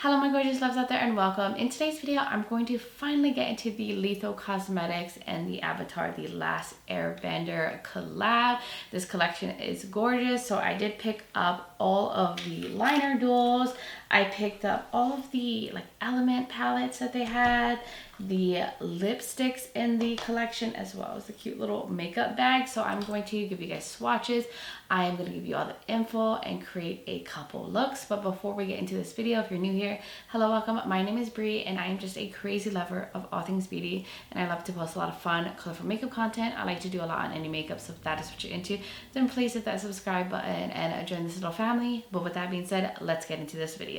Hello my gorgeous loves out there and welcome. In today's video, I'm going to finally get into the Beaute Cosmetics and the Avatar The Last Airbender collab. This collection is gorgeous, so I did pick up all of the liner duels. I picked up all of the element palettes that they had, the lipsticks in the collection, as well as the cute little makeup bag. So I'm going to give you guys swatches. I am going to give you all the info and create a couple looks. But before we get into this video, if you're new here, hello, welcome. My name is Bri and I am just a crazy lover of all things beauty, and I love to post a lot of fun, colorful makeup content. I like to do a lot on any makeup, so if that is what you're into, then please hit that subscribe button and join this little family. But with that being said, let's get into this video.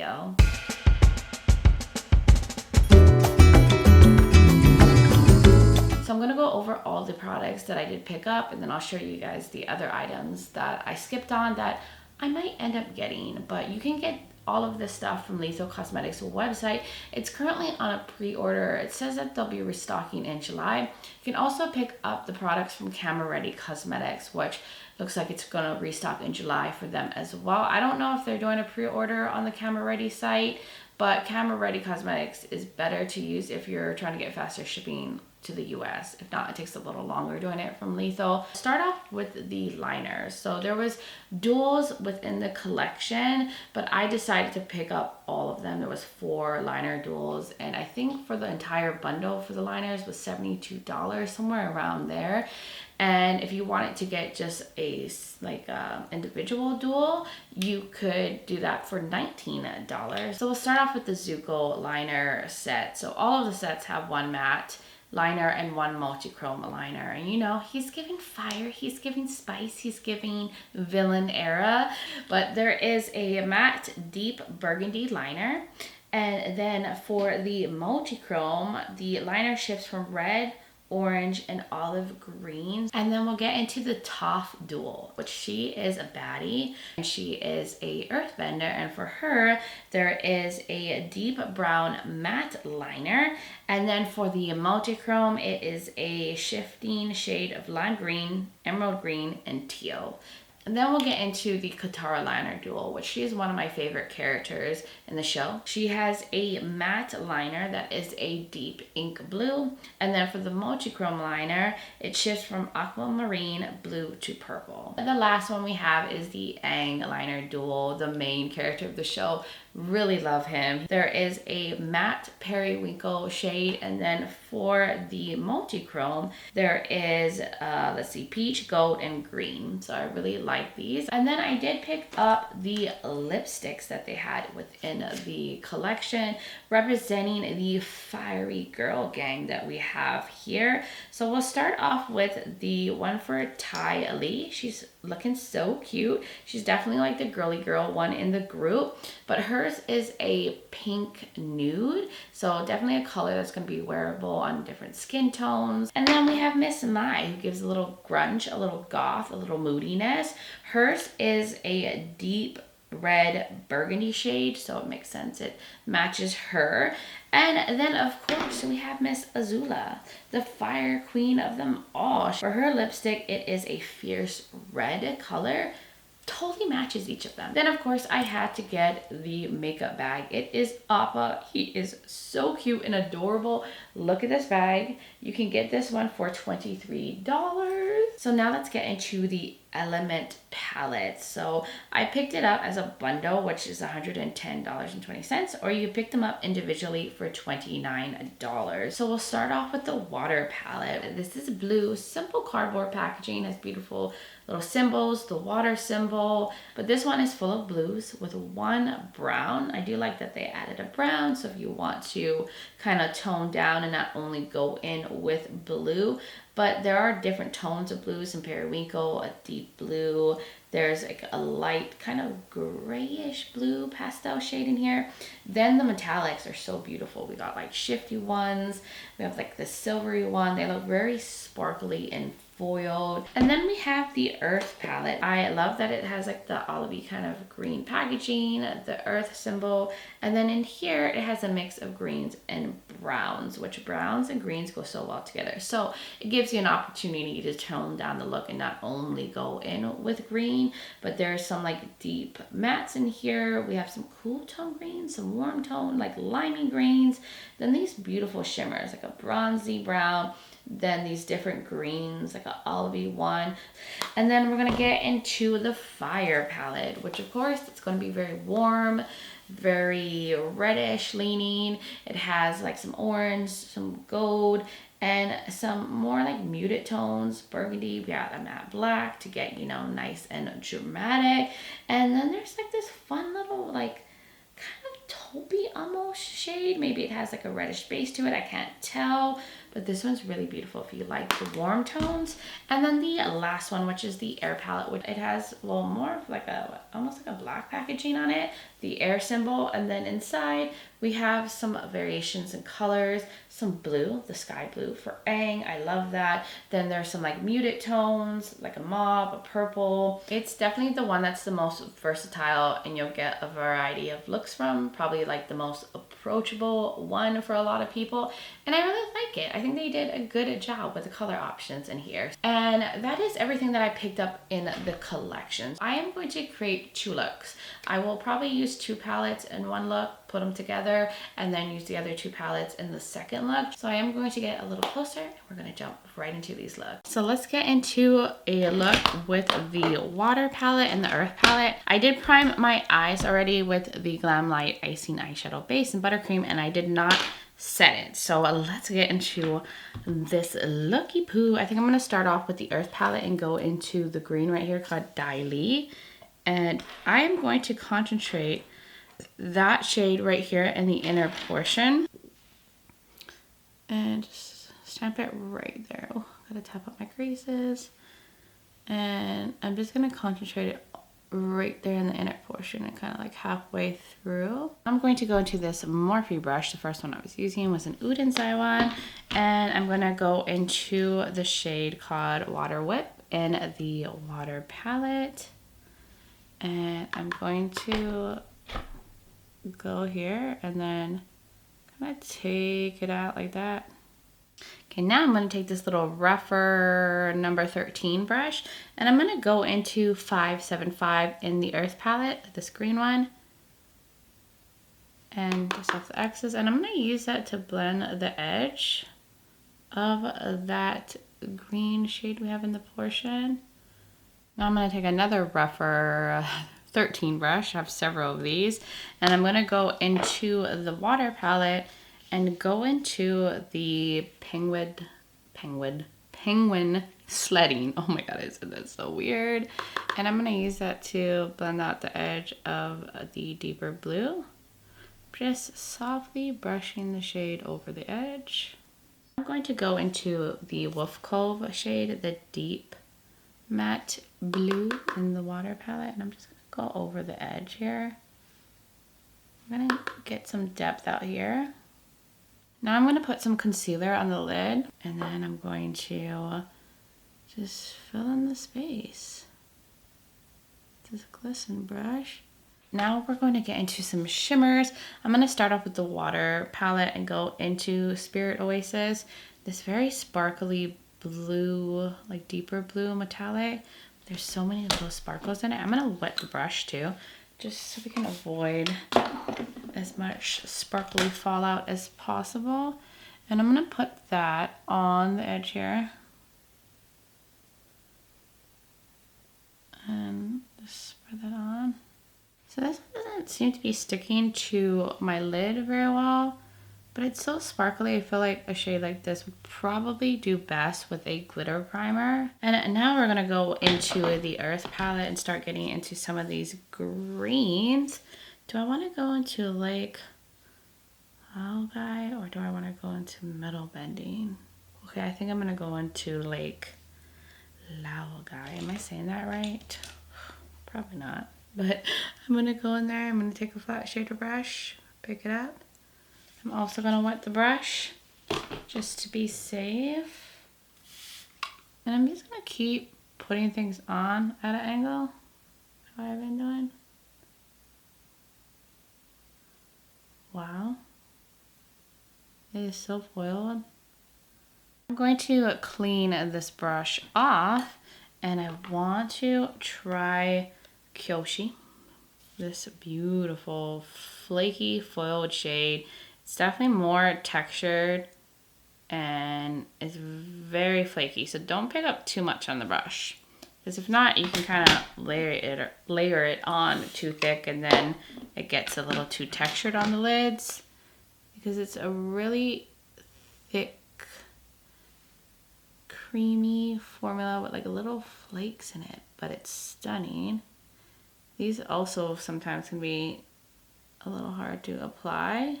So I'm going to go over all the products that I did pick up, and then I'll show you guys the other items that I skipped on that I might end up getting. But you can get all of this stuff from Beaute Cosmetics website. It's currently on a pre-order. It says that they'll be restocking in July. You can also pick up the products from Camera Ready Cosmetics, which looks like it's going to restock in July for them as well. I don't know if they're doing a pre-order on the Camera Ready site, but Camera Ready Cosmetics is better to use if you're trying to get faster shipping to the US. If not, it takes a little longer doing it from Beaute. Start off with the liners. So there was duals within the collection, but I decided to pick up all of them. There was 4 liner duals, and I think for the entire bundle for the liners was $72, somewhere around there. And if you wanted to get just a individual dual, you could do that for $19. So we'll start off with the Zuko liner set. So all of the sets have one matte liner and one multi-chrome liner, and you know, he's giving fire, he's giving spice, he's giving villain era. But there is a matte deep burgundy liner, and then for the multi-chrome, the liner shifts from red, orange, and olive green. And then we'll get into the Toph dual, which she is a baddie and she is a earthbender, and for her there is a deep brown matte liner, and then for the multi-chrome it is a shifting shade of lime green, emerald green, and teal. And then we'll get into the Katara liner dual, which she is one of my favorite characters in the show. She has a matte liner that is a deep ink blue. And then for the multi-chrome liner, it shifts from aquamarine blue to purple. And the last one we have is the Aang liner dual, the main character of the show. Really love him. There is a matte periwinkle shade, and then for the multi-chrome there is let's see, peach, gold, and green. So I really like these. And then I did pick up the lipsticks that they had within the collection, representing the fiery girl gang that we have here. So we'll start off with the one for Tai Ali. She's looking so cute. She's definitely like the girly girl one in the group, but hers is a pink nude, so definitely a color that's going to be wearable on different skin tones. And then we have Miss Mai, who gives a little grunge, a little goth, a little moodiness. Hers is a deep red burgundy shade, so it makes sense, it matches her. And then of course we have Miss Azula, the fire queen of them all. For her lipstick, it is a fierce red color, totally matches each of them. Then of course I had to get the makeup bag. It is Appa. He is so cute and adorable. Look at this bag. You can get this one for $23. So now let's get into the element palette. So I picked it up as a bundle, which is $110.20, or you pick them up individually for $29. So we'll start off with the water palette. This is blue, simple cardboard packaging, has beautiful little symbols, the water symbol, but this one is full of blues with one brown. I do like that they added a brown, so if you want to kind of tone down and not only go in with blue, but there are different tones of blues, and periwinkle, a deep blue, there's like a light kind of grayish blue pastel shade in here. Then the metallics are so beautiful. We got like shifty ones, we have like the silvery one. They look very sparkly and foiled. And then we have the Earth palette. I love that it has like the olivey kind of green packaging, the Earth symbol. And then in here, it has a mix of greens and browns, which browns and greens go so well together. So it gives you an opportunity to tone down the look and not only go in with green, but there's some like deep mattes in here. We have some cool tone greens, some warm tone, like limey greens. Then these beautiful shimmers, like a bronzy brown, then these different greens, like an olivey one. And then we're gonna get into the Fire palette, which of course it's gonna be very warm, very reddish leaning. It has like some orange, some gold, and some more like muted tones, burgundy. We got a matte black to get, you know, nice and dramatic. And then there's like this fun little like kind of taupey almost shade. Maybe it has like a reddish base to it, I can't tell. But this one's really beautiful if you like the warm tones. And then the last one, which is the Air palette, which it has a little more of like a, almost like a black packaging on it, the Air symbol. And then inside we have some variations in colors, some blue, the sky blue for Aang, I love that. Then there's some like muted tones, like a mauve, a purple. It's definitely the one that's the most versatile and you'll get a variety of looks from, probably like the most approachable one for a lot of people. And I really like it. I think they did a good job with the color options in here. And that is everything that I picked up in the collections. I am going to create 2 looks. I will probably use 2 palettes in one look, put them together, and then use the other 2 palettes in the second look. So I am going to get a little closer and we're going to jump right into these looks. So let's get into a look with the Water palette and the Earth palette. I did prime my eyes already with the Glam Light Icing Eyeshadow Base and Buttercream, and I did not set it. So let's get into this looky poo. I think I'm going to start off with the Earth palette and go into the green right here called Dai Li. And I am going to concentrate that shade right here in the inner portion and just stamp it right there. Oh, gotta tap up my creases, and I'm just gonna concentrate it right there in the inner portion and kind of like halfway through. I'm going to go into this Morphe brush. The first one I was using was an Oud and Zaiwan, and I'm gonna go into the shade called Water Whip in the Water palette, and I'm going to go here and then kind of take it out like that. Okay, now I'm going to take this little rougher number 13 brush and I'm going to go into 575 in the Earth palette, this green one, and just off the X's, and I'm going to use that to blend the edge of that green shade we have in the portion. Now I'm going to take another rougher 13 brush. I have several of these, and I'm going to go into the Water palette and go into the penguin sledding. Oh my god, I said that so weird. And I'm going to use that to blend out the edge of the deeper blue, just softly brushing the shade over the edge. I'm going to go into the Wolf Cove shade, the deep matte blue in the Water palette, and I'm just going to go over the edge here. I'm going to get some depth out here. Now I'm going to put some concealer on the lid, and then I'm going to just fill in the space. This glisten brush. Now we're going to get into some shimmers. I'm going to start off with the Water palette and go into Spirit Oasis. This very sparkly blue, like deeper blue metallic. There's so many little sparkles in it. I'm going to wet the brush too, just so we can avoid as much sparkly fallout as possible. And I'm going to put that on the edge here. And just spread that on. So this one doesn't seem to be sticking to my lid very well, but it's so sparkly. I feel like a shade like this would probably do best with a glitter primer. And now we're gonna go into the Earth palette and start getting into some of these greens. Do I wanna go into like algae, or do I wanna go into metal bending? Okay, I think I'm gonna go into like laogai. Am I saying that right? Probably not. But I'm going to go in there, I'm going to take a flat shader brush, pick it up. I'm also going to wet the brush just to be safe. And I'm just gonna keep putting things on at an angle, how I've been doing. Wow. It is so foiled. I'm going to clean this brush off, and I want to try Kyoshi. This beautiful flaky foiled shade. It's definitely more textured and it's very flaky, so don't pick up too much on the brush, because if not, you can kind of layer it on too thick, and then it gets a little too textured on the lids, because it's a really thick, creamy formula with like little flakes in it, but it's stunning. These also sometimes can be a little hard to apply.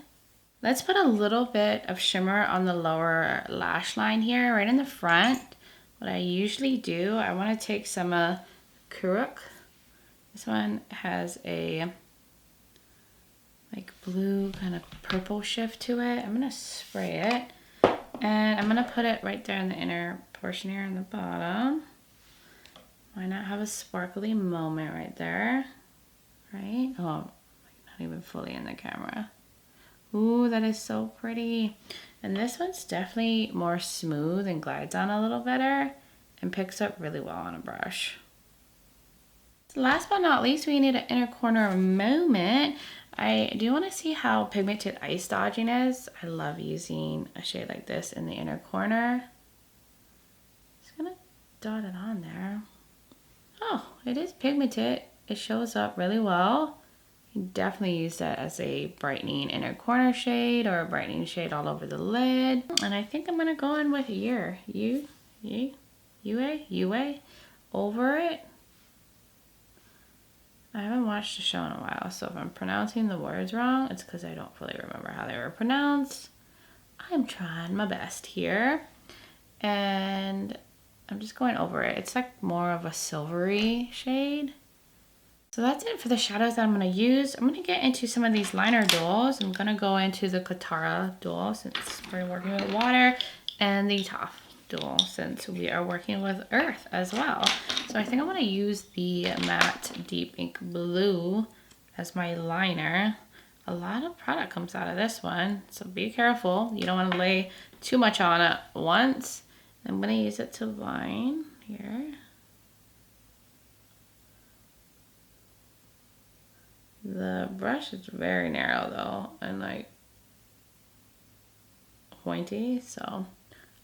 Let's put a little bit of shimmer on the lower lash line here, right in the front. What I usually do, I want to take some Kuruk. This one has a like blue kind of purple shift to it. I'm going to spray it, and I'm going to put it right there in the inner portion here on the bottom. Why not have a sparkly moment right there, right? Oh, not even fully in the camera. Ooh, that is so pretty. And this one's definitely more smooth and glides on a little better and picks up really well on a brush. So last but not least, we need an inner corner moment. I do want to see how pigmented ice dodging is. I love using a shade like this in the inner corner. Just gonna dot it on there. Oh, it is pigmented. It shows up really well. You can definitely use that as a brightening inner corner shade or a brightening shade all over the lid. And I think I'm gonna go in with UA over it. I haven't watched the show in a while, so if I'm pronouncing the words wrong, it's because I don't fully remember how they were pronounced. I'm trying my best here. And I'm just going over it. It's like more of a silvery shade. So that's it for the shadows that I'm going to use. I'm going to get into some of these liner duals. I'm going to go into the Katara dual since we're working with water, and the Toff dual since we are working with earth as well. So I think I'm going to use the matte deep ink blue as my liner. A lot of product comes out of this one, so be careful. You don't want to lay too much on at once. I'm going to use it to line here. The brush is very narrow though, and like pointy, so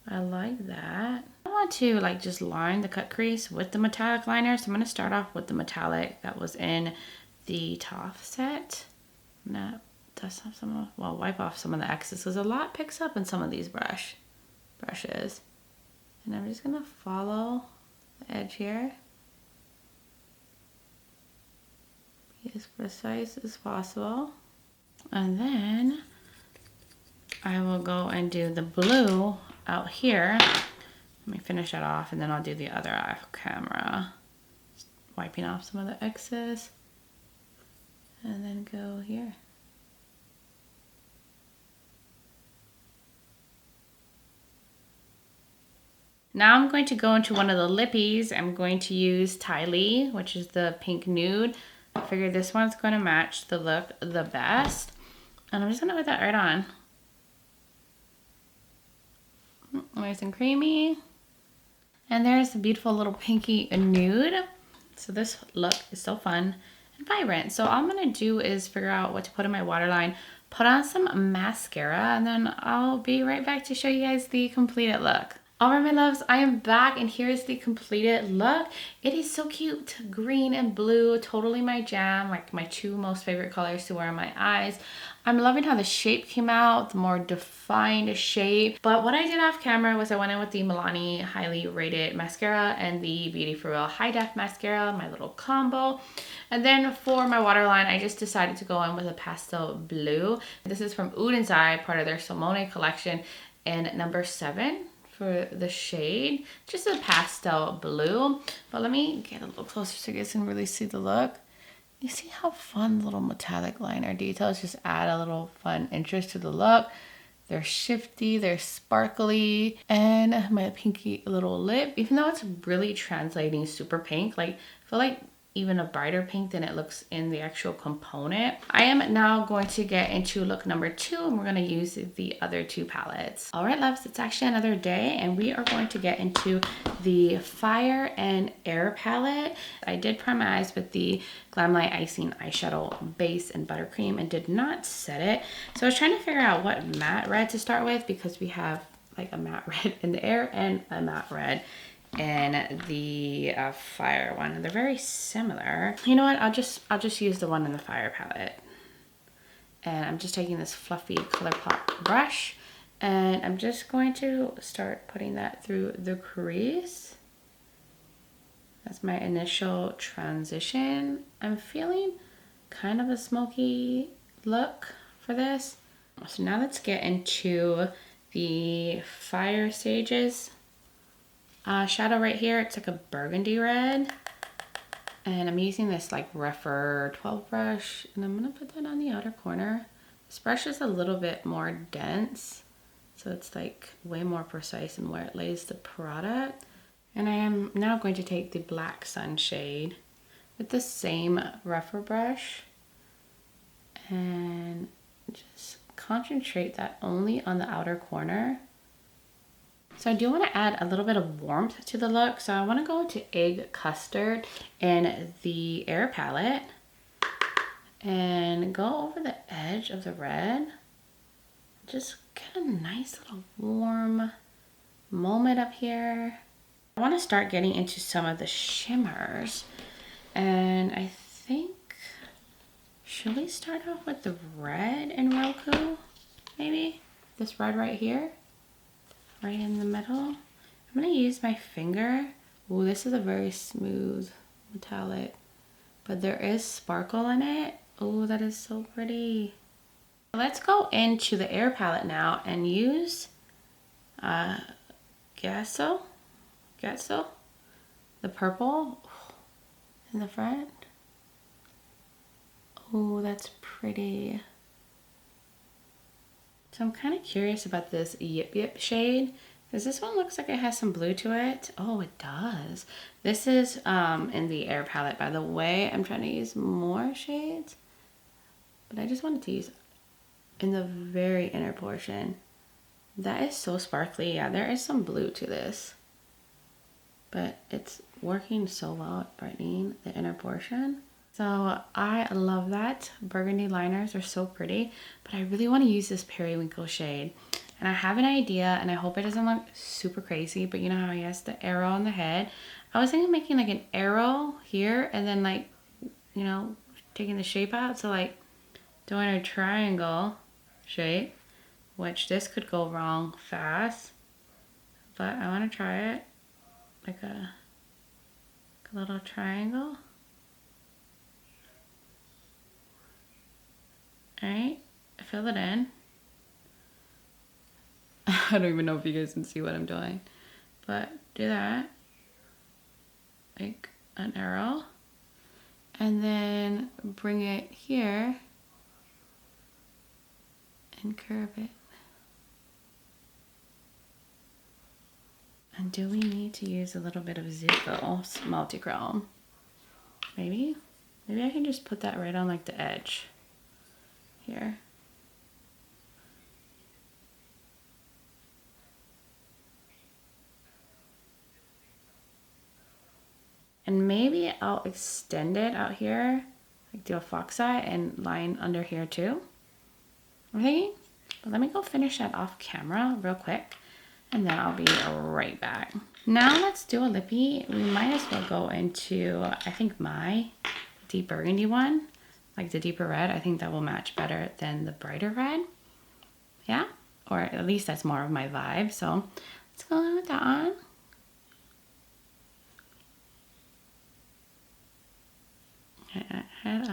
I like that. I want to like just line the cut crease with the metallic liner, so I'm going to start off with the metallic that was in the Toff set. I'm gonna dust off some of, well, wipe off some of the excess, because a lot picks up in some of these brushes. And I'm just going to follow the edge here. Be as precise as possible. And then I will go and do the blue out here. Let me finish that off, and then I'll do the other eye off camera. Just wiping off some of the excess. And then go here. Now I'm going to go into one of the lippies. I'm going to use Tylee, which is the pink nude. I figured this one's going to match the look the best. And I'm just going to put that right on. Nice and creamy. And there's the beautiful little pinky nude. So this look is so fun and vibrant. So all I'm going to do is figure out what to put in my waterline, put on some mascara, and then I'll be right back to show you guys the completed look. Alright my loves, I am back, and here's the completed look. It is so cute. Green and blue, totally my jam, like my two most favorite colors to wear on my eyes. I'm loving how the shape came out, the more defined shape. But what I did off camera was I went in with the Milani highly rated mascara and the Beauty For Real High Def mascara, my little combo. And then for my waterline, I just decided to go in with a pastel blue. This is from Oud & Zai, part of their Simone collection, in number 7. For the shade, just a pastel blue. But let me get a little closer so you guys can really see the look. You see how fun little metallic liner details just add a little fun interest to the look. They're shifty, they're sparkly, and my pinky little lip, even though it's really translating super pink, like I feel like even a brighter pink than it looks in the actual component. I am now going to get into look number 2, and we're going to use the other 2 palettes. All right, loves, it's actually another day, and we are going to get into the Fire and Air palette. I did prime my eyes with the Glamlight Icing eyeshadow base and buttercream and did not set it. So I was trying to figure out what matte red to start with, because we have like a matte red in the Air and a matte red and the Fire one. They're very similar. You know what? I'll just use the one in the Fire palette. And I'm just taking this fluffy ColourPop brush, and I'm just going to start putting that through the crease. That's my initial transition. I'm feeling kind of a smoky look for this. So now let's get into the Fire Stages shadow right here. It's like a burgundy red, and I'm using this like rougher 12 brush, and I'm gonna put that on the outer corner. This brush is a little bit more dense, so it's like way more precise in where it lays the product. And I am now going to take the Black Sun shade with the same rougher brush and just concentrate that only on the outer corner. So I do want to add a little bit of warmth to the look. So I want to go into Egg Custard in the Air palette and go over the edge of the red. Just get a nice little warm moment up here. I want to start getting into some of the shimmers. And I think, should we start off with the red in Roku? Maybe this red right here. Right in the middle. I'm gonna use my finger. Ooh, this is a very smooth metallic, but there is sparkle in it. Oh, that is so pretty. Let's go into the Air palette now and use Gesso, the purple in the front. Oh, that's pretty. So I'm kind of curious about this Yip Yip shade, because this one looks like it has some blue to it. Oh, it does. This is in the Air palette, by the way. I'm trying to use more shades, but I just wanted to use in the very inner portion. That is so sparkly. Yeah, there is some blue to this, but it's working so well at brightening the inner portion. So I love that. Burgundy liners are so pretty, but I really want to use this Periwinkle shade. And I have an idea, and I hope it doesn't look super crazy, but you know how he has the arrow on the head? I was thinking of making like an arrow here, and then like, you know, taking the shape out. So like doing a triangle shape, which this could go wrong fast, but I want to try it like a little triangle. Alright, fill it in. I don't even know if you guys can see what I'm doing, but do that, like an arrow, and then bring it here and curve it. And do we need to use a little bit of Zico multi-chrome? Maybe I can just put that right on like the edge here. And maybe I'll extend it out here, like do a fox eye and line under here too. I'm thinking, but let me go finish that off camera real quick, and then I'll be right back. Now let's do a lippy. We might as well go into, I think, my deep burgundy one. Like the deeper red, I think that will match better than the brighter red. Yeah, or at least that's more of my vibe. So let's go in with that on. I had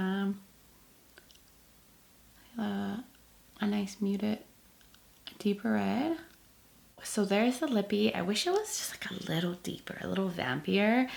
a nice muted deeper red. So there's the lippy. I wish it was just like a little deeper, a little vampier.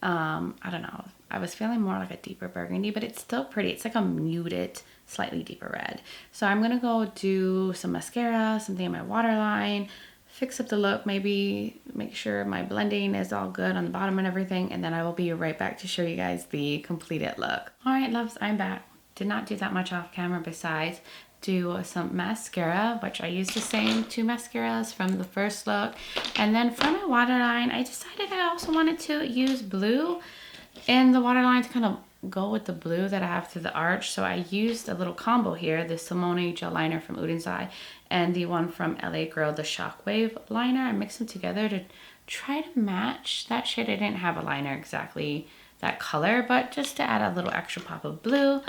I don't know. I was feeling more like a deeper burgundy, but it's still pretty. It's like a muted, slightly deeper red. So I'm gonna go do some mascara, something in my waterline, fix up the look, maybe make sure my blending is all good on the bottom and everything, and then I will be right back to show you guys the completed look. All right, loves, I'm back. Did not do that much off camera besides do some mascara, which I used the same 2 mascaras from the first look. And then for my waterline, I decided I also wanted to use blue in the waterline to kind of go with the blue that I have through the arch. So I used a little combo here, the Simone gel liner from Udensai and the one from LA Girl, the Shockwave liner. I mixed them together to try to match that shade. I didn't have a liner exactly that color, but just to add a little extra pop of blue.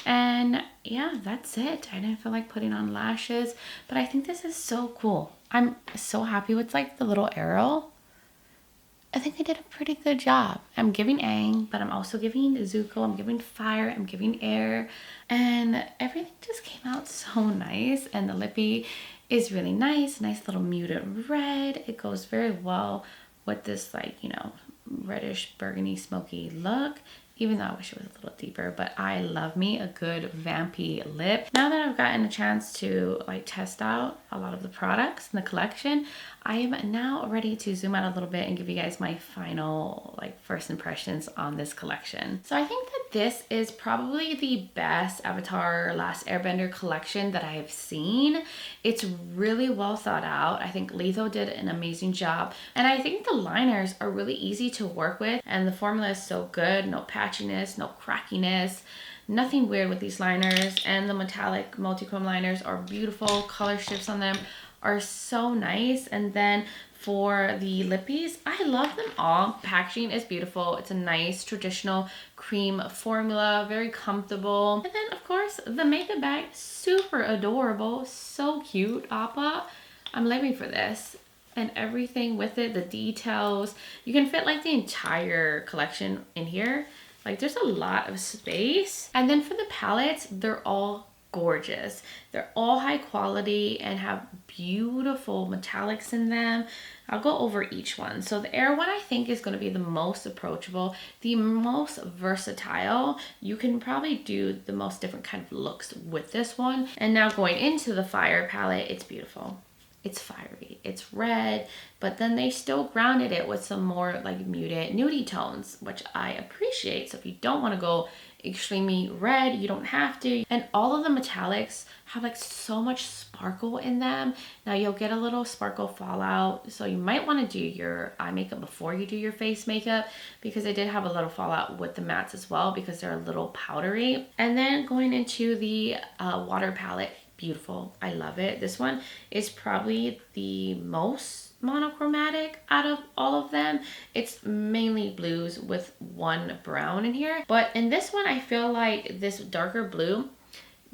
And yeah, that's it. I didn't feel like putting on lashes, but I think this is so cool. I'm so happy with like the little arrow. I think I did a pretty good job. I'm giving Aang, but I'm also giving Zuko, I'm giving fire, I'm giving air, and everything just came out so nice. And the lippy is really nice little muted red. It goes very well with this, like, you know, reddish burgundy smoky look, even though I wish it was a little deeper. But I love me a good vampy lip. Now that I've gotten a chance to like test out a lot of the products in the collection, I am now ready to zoom out a little bit and give you guys my final like first impressions on this collection. So I think that this is probably the best Avatar Last Airbender collection that I have seen. It's really well thought out. I think Letho did an amazing job, and I think the liners are really easy to work with, and the formula is so good. No patchiness, no crackiness, nothing weird with these liners. And the metallic multi-chrome liners are beautiful. Color shifts on them are so nice. And then for the lippies, I love them all. Packaging is beautiful. It's a nice traditional cream formula, very comfortable. And then of course the makeup bag, super adorable, so cute. Appa, I'm living for this. And everything with it, the details, you can fit like the entire collection in here. Like there's a lot of space. And then for the palettes, they're all gorgeous. They're all high quality and have beautiful metallics in them. I'll go over each one. So the Air one I think is going to be the most approachable, the most versatile. You can probably do the most different kind of looks with this one. And now going into the Fire palette, it's beautiful. It's fiery, it's red, but then they still grounded it with some more like muted nudie tones, which I appreciate. So if you don't want to go extremely red, you don't have to. And all of the metallics have like so much sparkle in them. Now you'll get a little sparkle fallout, so you might want to do your eye makeup before you do your face makeup, because they did have a little fallout with the mattes as well because they're a little powdery. And then going into the water palette, beautiful. I love it. This one is probably the most monochromatic out of all of them. It's mainly blues with one brown in here. But in this one, I feel like this darker blue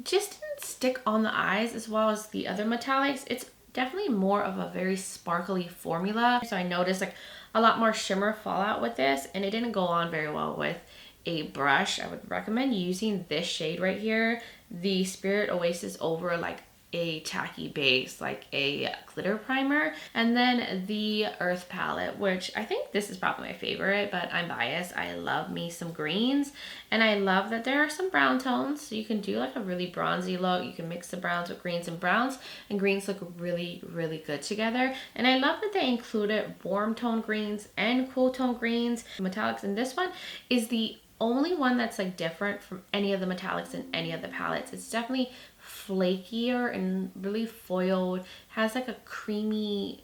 just didn't stick on the eyes as well as the other metallics. It's definitely more of a very sparkly formula. So I noticed like a lot more shimmer fallout with this, and it didn't go on very well with a brush. I would recommend using this shade right here, the Spirit Oasis, over like a tacky base, like a glitter primer. And then the Earth palette, which I think this is probably my favorite, but I'm biased. I love me some greens, and I love that there are some brown tones, so you can do like a really bronzy look. You can mix the browns with greens, and browns and greens look really, really good together. And I love that they included warm tone greens and cool tone greens. Metallics in this one is the only one that's like different from any of the metallics in any of the palettes. It's definitely flakier and really foiled, has like a creamy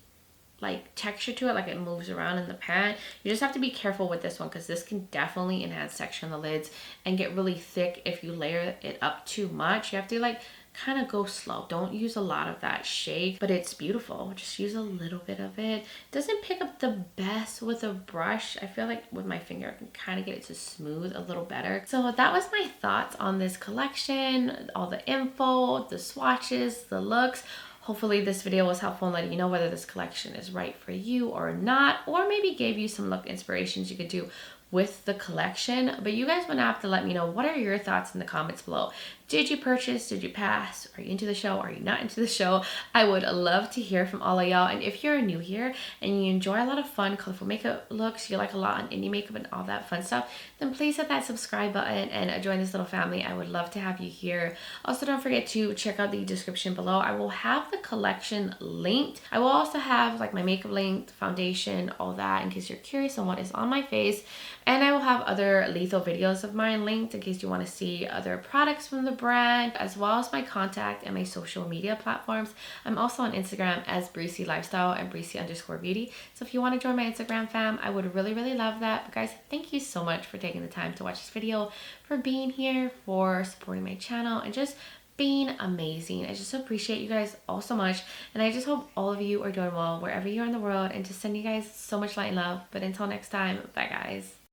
like texture to it, like it moves around in the pan. You just have to be careful with this one because this can definitely enhance texture on the lids and get really thick if you layer it up too much. You have to like kind of go slow. Don't use a lot of that shade, but it's beautiful. Just use a little bit of it. It doesn't pick up the best with a brush. I feel like with my finger I can kind of get it to smooth a little better. So that was my thoughts on this collection, all the info, the swatches, the looks. Hopefully this video was helpful in letting you know whether this collection is right for you or not, or maybe gave you some look inspirations you could do with the collection. But you guys would have to let me know, what are your thoughts in the comments below? Did you purchase? Did you pass? Are you into the show? Are you not into the show? I would love to hear from all of y'all. And if you're new here and you enjoy a lot of fun, colorful makeup looks, you like a lot on indie makeup and all that fun stuff, then please hit that subscribe button and join this little family. I would love to have you here. Also, don't forget to check out the description below. I will have the collection linked. I will also have like my makeup linked, foundation, all that, in case you're curious on what is on my face. And I will have other lethal videos of mine linked in case you want to see other products from the brand, as well as my contact and my social media platforms. I'm also on Instagram as Breezy Lifestyle and Breezy_beauty. So if you want to join my Instagram fam, I would really, really love that. But guys, thank you so much for taking the time to watch this video, for being here, for supporting my channel, and just being amazing. I just appreciate you guys all so much, and I just hope all of you are doing well wherever you are in the world, and just send you guys so much light and love. But until next time, bye guys.